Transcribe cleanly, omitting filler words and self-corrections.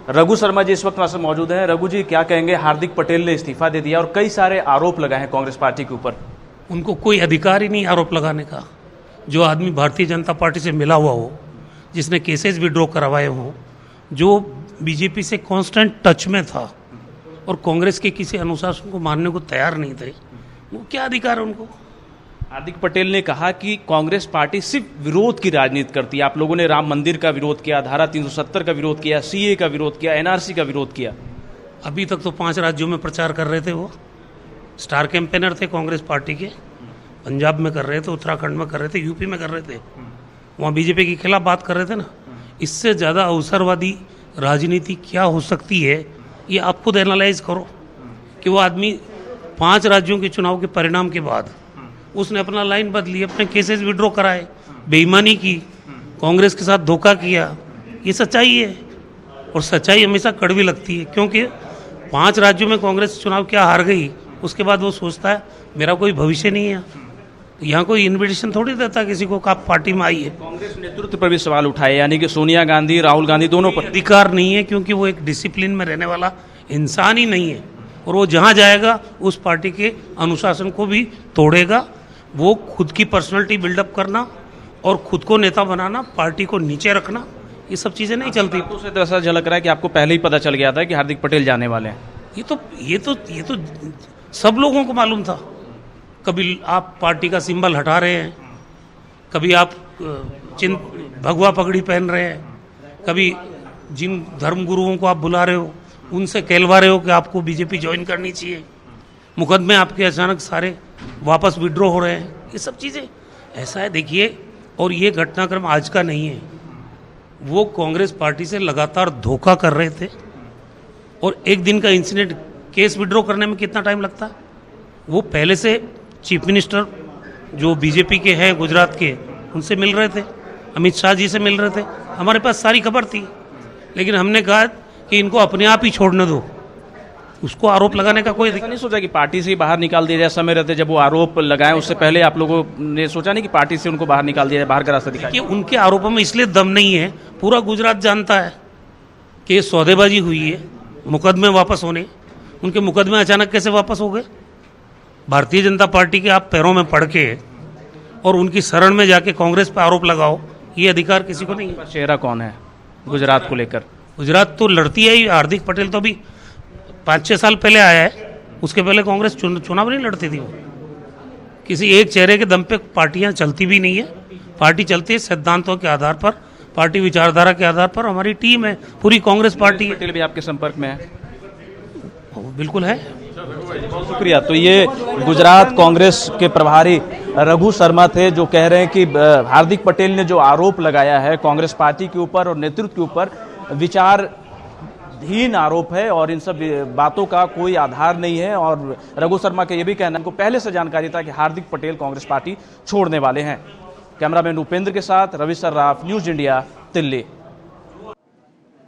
रघु शर्मा जी इस वक्त हमारे साथ मौजूद हैं। रघु जी, क्या कहेंगे? हार्दिक पटेल ने इस्तीफा दे दिया और कई सारे आरोप लगाए हैं कांग्रेस पार्टी के ऊपर। उनको कोई अधिकार ही नहीं आरोप लगाने का। जो आदमी भारतीय जनता पार्टी से मिला हुआ हो, जिसने केसेस विड्रॉ करवाए हो, जो बीजेपी से कांस्टेंट टच में था और कांग्रेस के किसी अनुशासन को मानने को तैयार नहीं थे, वो क्या अधिकार है उनको? हार्दिक पटेल ने कहा कि कांग्रेस पार्टी सिर्फ विरोध की राजनीति करती है। आप लोगों ने राम मंदिर का विरोध किया, धारा 370 का विरोध किया, सीए का विरोध किया, एनआरसी का विरोध किया। अभी तक तो 5 राज्यों में प्रचार कर रहे थे, वो स्टार कैंपेनर थे कांग्रेस पार्टी के। पंजाब में कर रहे थे, उत्तराखंड में कर रहे थे, यूपी में कर रहे थे, वहाँ बीजेपी के खिलाफ बात कर रहे थे ना। इससे ज़्यादा अवसरवादी राजनीति क्या हो सकती है, ये आप खुद एनालाइज करो कि वो आदमी 5 राज्यों के चुनाव के परिणाम के बाद उसने अपना लाइन बदली, अपने केसेस विड्रॉ कराए, बेईमानी की, कांग्रेस के साथ धोखा किया। ये सच्चाई है और सच्चाई हमेशा कड़वी लगती है, क्योंकि 5 राज्यों में कांग्रेस चुनाव क्या हार गई, उसके बाद वो सोचता है मेरा कोई भविष्य नहीं है। यहाँ कोई इन्विटेशन थोड़ी देता किसी को आप पार्टी में आई है। कांग्रेस नेतृत्व पर भी सवाल उठाए, यानी कि सोनिया गांधी, राहुल गांधी दोनों पर अधिकार नहीं है, क्योंकि वो एक डिसिप्लिन में रहने वाला इंसान ही नहीं है और वो जहाँ जाएगा उस पार्टी के अनुशासन को भी तोड़ेगा। वो खुद की पर्सनैलिटी बिल्डअप करना और खुद को नेता बनाना, पार्टी को नीचे रखना, ये सब चीज़ें नहीं चलती। से तो ऐसा झलक रहा है कि आपको पहले ही पता चल गया था कि हार्दिक पटेल जाने वाले हैं। ये तो सब लोगों को मालूम था। कभी आप पार्टी का सिंबल हटा रहे हैं, कभी आप भगवा पगड़ी पहन रहे हैं, कभी जिन धर्म गुरुओं को आप बुला रहे हो उनसे कहलवा रहे हो कि आपको बीजेपी ज्वाइन करनी चाहिए, मुकदमे आपके अचानक सारे वापस विड्रॉ हो रहे हैं। ये सब चीज़ें ऐसा है, देखिए। और ये घटनाक्रम आज का नहीं है, वो कांग्रेस पार्टी से लगातार धोखा कर रहे थे और एक दिन का इंसिडेंट, केस विड्रॉ करने में कितना टाइम लगता है। वो पहले से चीफ मिनिस्टर जो बीजेपी के हैं गुजरात के, उनसे मिल रहे थे, अमित शाह जी से मिल रहे थे, हमारे पास सारी खबर थी। लेकिन हमने कहा कि इनको अपने आप ही छोड़ने दो, उसको आरोप लगाने का कोई नहीं सोचा कि पार्टी से ही बाहर निकाल दिया जाए। समय रहते जब वो आरोप लगाए उससे पहले आप लोगों ने सोचा नहीं कि पार्टी से उनको बाहर निकाल दिया जाए, बाहर का रास्ता दिखाया? उनके आरोपों में इसलिए दम नहीं है, पूरा गुजरात जानता है कि ये सौदेबाजी हुई है, मुकदमे वापस होने। उनके मुकदमे अचानक कैसे वापस हो गए? भारतीय जनता पार्टी के आप पैरों में पड़ के और उनकी शरण में जाके कांग्रेस पर आरोप लगाओ, ये अधिकार किसी को नहीं है। चेहरा कौन है गुजरात को लेकर? गुजरात तो लड़ती है ही। हार्दिक पटेल तो अभी 5-6 साल पहले आया है, उसके पहले कांग्रेस चुनाव नहीं लड़ती थी। वो किसी एक चेहरे के दम पे पार्टियां चलती भी नहीं है। पार्टी चलती है सिद्धांतों के आधार पर, पार्टी विचारधारा के आधार पर। हमारी टीम है, पूरी कांग्रेस पार्टी है। पटेल भी आपके संपर्क में है? बिल्कुल है। बहुत शुक्रिया। तो ये गुजरात कांग्रेस के प्रभारी रघु शर्मा थे, जो कह रहे हैं कि हार्दिक पटेल ने जो आरोप लगाया है कांग्रेस पार्टी के ऊपर और नेतृत्व के ऊपर, विचारहीन आरोप है और इन सब बातों का कोई आधार नहीं है। और रघु शर्मा का ये भी कहना है, उनको पहले से जानकारी था कि हार्दिक पटेल कांग्रेस पार्टी छोड़ने वाले हैं। कैमरामैन उपेंद्र के साथ रवि सर्राफ, न्यूज इंडिया, दिल्ली।